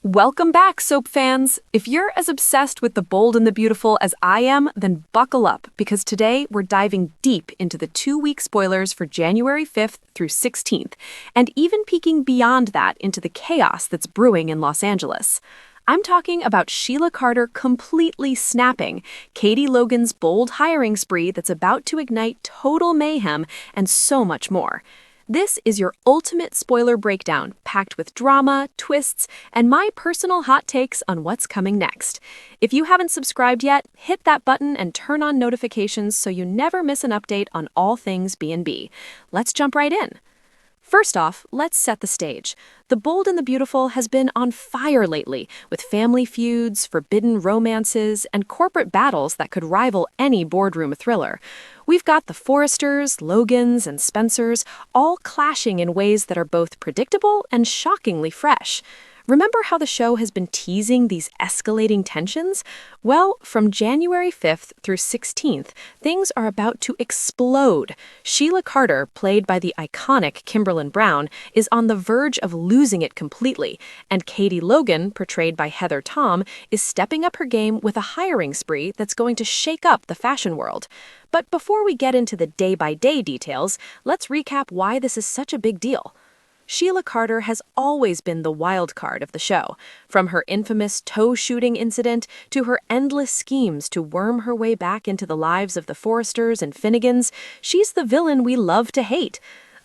Welcome back, soap fans! If you're as obsessed with The Bold and the Beautiful as I am, then buckle up, because today we're diving deep into the 2-week spoilers for January 5th through 16th, and even peeking beyond that into the chaos that's brewing in Los Angeles. I'm talking about Sheila Carter completely snapping, Katie Logan's bold hiring spree that's about to ignite total mayhem, and so much more. This is your ultimate spoiler breakdown, packed with drama, twists, and my personal hot takes on what's coming next. If you haven't subscribed yet, hit that button and turn on notifications so you never miss an update on all things B&B. Let's jump right in. First off, let's set the stage. The Bold and the Beautiful has been on fire lately, with family feuds, forbidden romances, and corporate battles that could rival any boardroom thriller. We've got the Forresters, Logans, and Spencers all clashing in ways that are both predictable and shockingly fresh. Remember how the show has been teasing these escalating tensions? Well, from January 5th through 16th, things are about to explode. Sheila Carter, played by the iconic Kimberlin Brown, is on the verge of losing it completely, and Katie Logan, portrayed by Heather Tom, is stepping up her game with a hiring spree that's going to shake up the fashion world. But before we get into the day-by-day details, let's recap why this is such a big deal. Sheila Carter has always been the wild card of the show, from her infamous toe-shooting incident to her endless schemes to worm her way back into the lives of the Forresters and Finnegans. She's the villain we love to hate.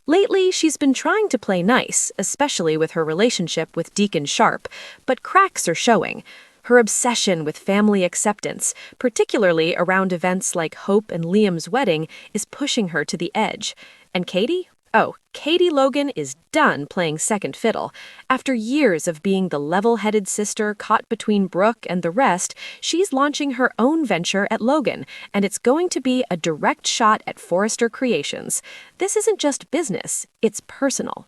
Lately, she's been trying to play nice, especially with her relationship with Deacon Sharp, but cracks are showing. Her obsession with family acceptance, particularly around events like Hope and Liam's wedding, is pushing her to the edge. And Katie? Oh, Katie Logan is done playing second fiddle. After years of being the level-headed sister caught between Brooke and the rest, she's launching her own venture at Logan, and it's going to be a direct shot at Forrester Creations. This isn't just business, it's personal.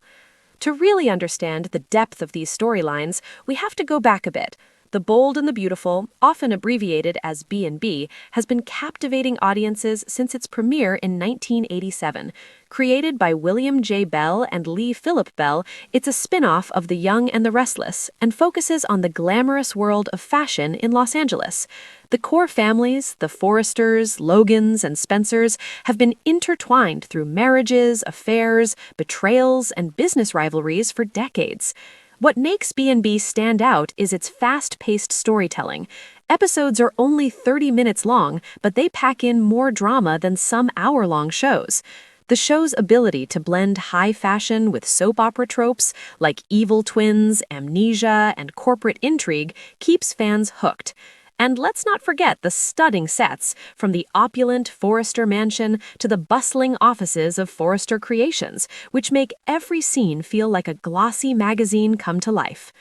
To really understand the depth of these storylines, we have to go back a bit. The Bold and the Beautiful, often abbreviated as B&B, has been captivating audiences since its premiere in 1987. Created by William J. Bell and Lee Phillip Bell, it's a spin-off of The Young and the Restless and focuses on the glamorous world of fashion in Los Angeles. The core families, the Forresters, Logans, and Spencers, have been intertwined through marriages, affairs, betrayals, and business rivalries for decades. What makes B&B stand out is its fast-paced storytelling. Episodes are only 30 minutes long, but they pack in more drama than some hour-long shows. The show's ability to blend high fashion with soap opera tropes, like evil twins, amnesia, and corporate intrigue, keeps fans hooked. And let's not forget the stunning sets, from the opulent Forrester mansion to the bustling offices of Forrester Creations, which make every scene feel like a glossy magazine come to life.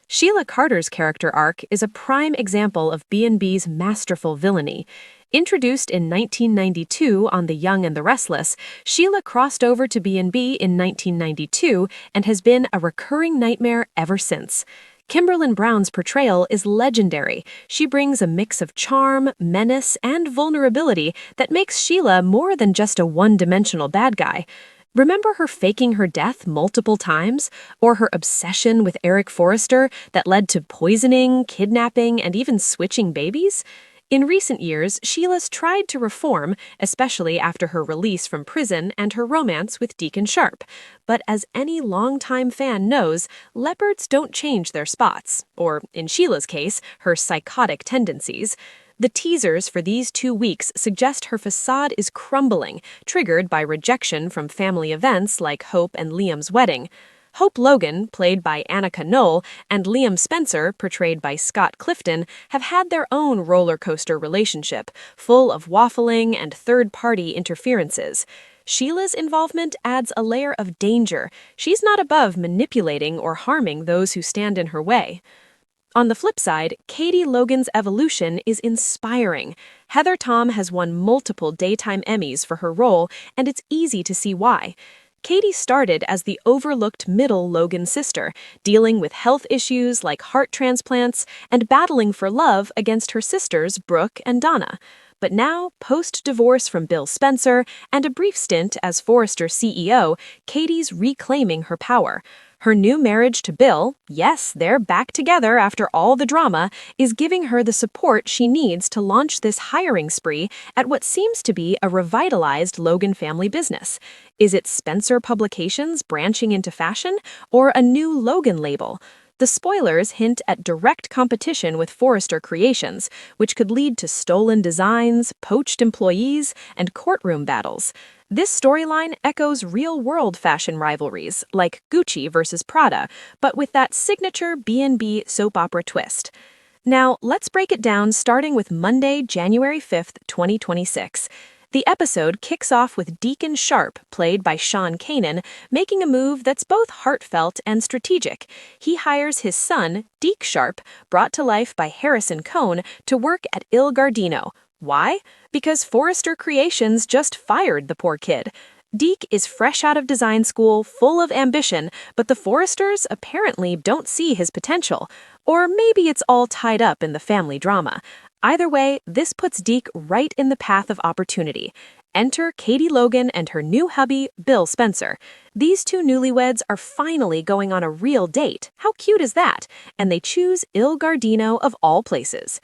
Sheila Carter's character arc is a prime example of B&B's masterful villainy. Introduced in 1992 on The Young and the Restless, Sheila crossed over to B&B in 1992 and has been a recurring nightmare ever since. Kimberlin Brown's portrayal is legendary. She brings a mix of charm, menace, and vulnerability that makes Sheila more than just a one-dimensional bad guy. Remember her faking her death multiple times? Or her obsession with Eric Forrester that led to poisoning, kidnapping, and even switching babies? In recent years, Sheila's tried to reform, especially after her release from prison and her romance with Deacon Sharp. But as any longtime fan knows, leopards don't change their spots, or, in Sheila's case, her psychotic tendencies. The teasers for these 2 weeks suggest her facade is crumbling, triggered by rejection from family events like Hope and Liam's wedding. Hope Logan, played by Annika Knoll, and Liam Spencer, portrayed by Scott Clifton, have had their own roller coaster relationship, full of waffling and third-party interferences. Sheila's involvement adds a layer of danger. She's not above manipulating or harming those who stand in her way. On the flip side, Katie Logan's evolution is inspiring. Heather Tom has won multiple Daytime Emmys for her role, and it's easy to see why. Katie started as the overlooked middle Logan sister, dealing with health issues like heart transplants and battling for love against her sisters Brooke and Donna. But now, post-divorce from Bill Spencer and a brief stint as Forrester CEO, Katie's reclaiming her power. Her new marriage to Bill, yes, they're back together after all the drama, is giving her the support she needs to launch this hiring spree at what seems to be a revitalized Logan family business. Is it Spencer Publications branching into fashion, or a new Logan label? The spoilers hint at direct competition with Forrester Creations, which could lead to stolen designs, poached employees, and courtroom battles. This storyline echoes real-world fashion rivalries, like Gucci versus Prada, but with that signature B&B soap opera twist. Now, let's break it down starting with Monday, January 5th, 2026. The episode kicks off with Deacon Sharp, played by Sean Kanan, making a move that's both heartfelt and strategic. He hires his son, Deke Sharp, brought to life by Harrison Cohn, to work at Il Gardino. Why? Because Forrester Creations just fired the poor kid. Deke is fresh out of design school, full of ambition, but the Forresters apparently don't see his potential. Or maybe it's all tied up in the family drama. Either way, this puts Deke right in the path of opportunity. Enter Katie Logan and her new hubby, Bill Spencer. These two newlyweds are finally going on a real date. How cute is that? And they choose Il Gardino of all places.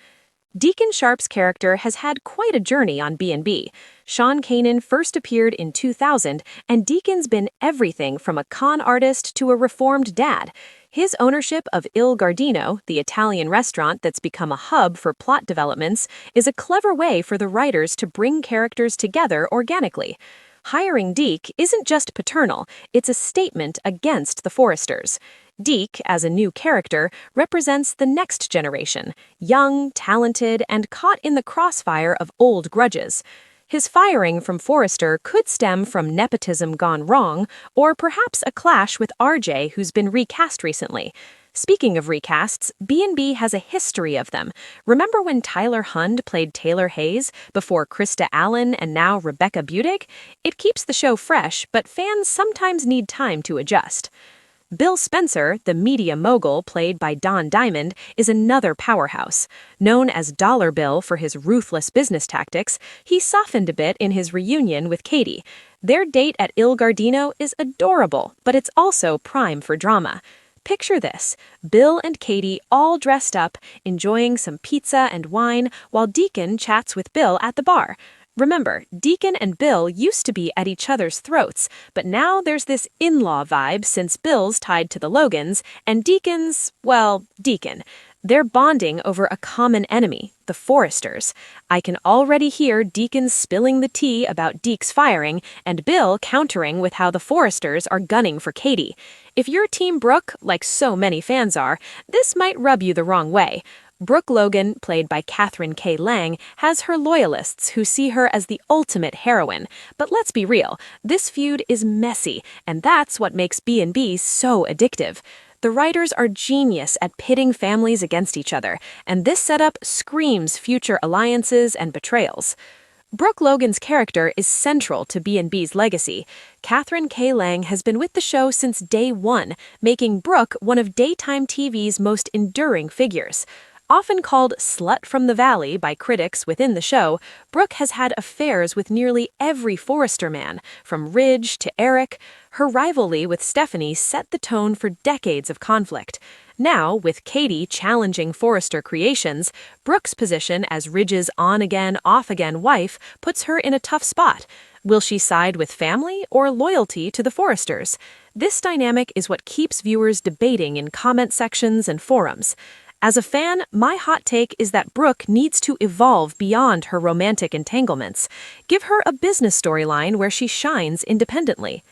Deacon Sharp's character has had quite a journey on B&B. Sean Kanan first appeared in 2000, and Deacon's been everything from a con artist to a reformed dad. His ownership of Il Gardino, the Italian restaurant that's become a hub for plot developments, is a clever way for the writers to bring characters together organically. Hiring Deke isn't just paternal, it's a statement against the Forresters. Deke, as a new character, represents the next generation, young, talented, and caught in the crossfire of old grudges. His firing from Forrester could stem from nepotism gone wrong, or perhaps a clash with RJ, who's been recast recently. Speaking of recasts, B&B has a history of them. Remember when Tyler Hund played Taylor Hayes, before Krista Allen and now Rebecca Budig? It keeps the show fresh, but fans sometimes need time to adjust. Bill Spencer, the media mogul played by Don Diamond, is another powerhouse. Known as Dollar Bill for his ruthless business tactics, he softened a bit in his reunion with Katie. Their date at Il Gardino is adorable, but it's also prime for drama. Picture this: Bill and Katie all dressed up, enjoying some pizza and wine, while Deacon chats with Bill at the bar. Remember, Deacon and Bill used to be at each other's throats, but now there's this in-law vibe since Bill's tied to the Logans, and Deacon's, well, Deacon. They're bonding over a common enemy, the Forresters. I can already hear Deacon spilling the tea about Deke's firing, and Bill countering with how the Forresters are gunning for Katie. If you're Team Brooke, like so many fans are, this might rub you the wrong way. Brooke Logan, played by Catherine K. Lang, has her loyalists who see her as the ultimate heroine. But let's be real, this feud is messy, and that's what makes B&B so addictive. The writers are genius at pitting families against each other, and this setup screams future alliances and betrayals. Brooke Logan's character is central to B&B's legacy. Catherine K. Lang has been with the show since day one, making Brooke one of daytime TV's most enduring figures. Often called Slut from the Valley by critics within the show, Brooke has had affairs with nearly every Forrester man, from Ridge to Eric. Her rivalry with Stephanie set the tone for decades of conflict. Now, with Katie challenging Forrester Creations, Brooke's position as Ridge's on-again, off-again wife puts her in a tough spot. Will she side with family or loyalty to the Forresters? This dynamic is what keeps viewers debating in comment sections and forums. As a fan, my hot take is that Brooke needs to evolve beyond her romantic entanglements. Give her a business storyline where she shines independently.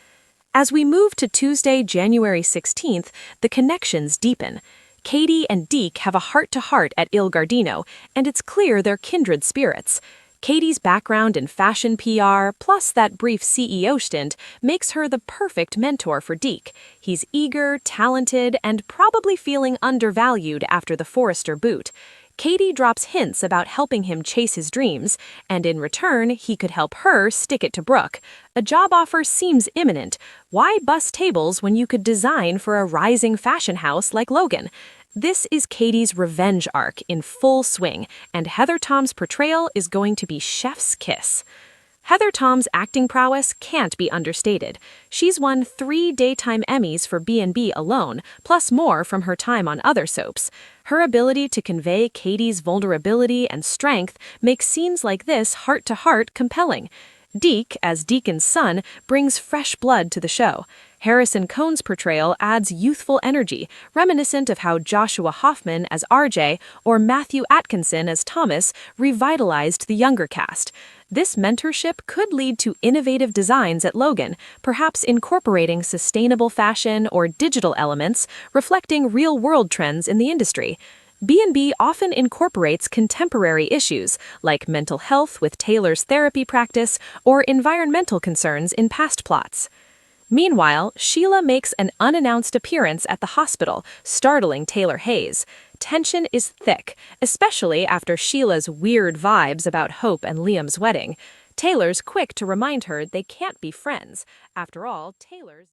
As we move to Tuesday, January 16th, the connections deepen. Katie and Deke have a heart-to-heart at Il Gardino, and it's clear they're kindred spirits. Katie's background in fashion PR, plus that brief CEO stint, makes her the perfect mentor for Deke. He's eager, talented, and probably feeling undervalued after the Forrester boot. Katie drops hints about helping him chase his dreams, and in return, he could help her stick it to Brooke. A job offer seems imminent. Why bus tables when you could design for a rising fashion house like Logan? This is Katie's revenge arc in full swing, and Heather Tom's portrayal is going to be chef's kiss. Heather Tom's acting prowess can't be understated. She's won 3 Daytime Emmys for B&B alone, plus more from her time on other soaps. Her ability to convey Katie's vulnerability and strength makes scenes like this heart-to-heart compelling. Deke, as Deacon's son, brings fresh blood to the show. Harrison Cohn's portrayal adds youthful energy, reminiscent of how Joshua Hoffman as RJ or Matthew Atkinson as Thomas revitalized the younger cast. This mentorship could lead to innovative designs at Logan, perhaps incorporating sustainable fashion or digital elements reflecting real-world trends in the industry. B&B often incorporates contemporary issues like mental health with Taylor's therapy practice or environmental concerns in past plots. Meanwhile, Sheila makes an unannounced appearance at the hospital, startling Taylor Hayes. Tension is thick, especially after Sheila's weird vibes about Hope and Liam's wedding. Taylor's quick to remind her they can't be friends. After all, Taylor's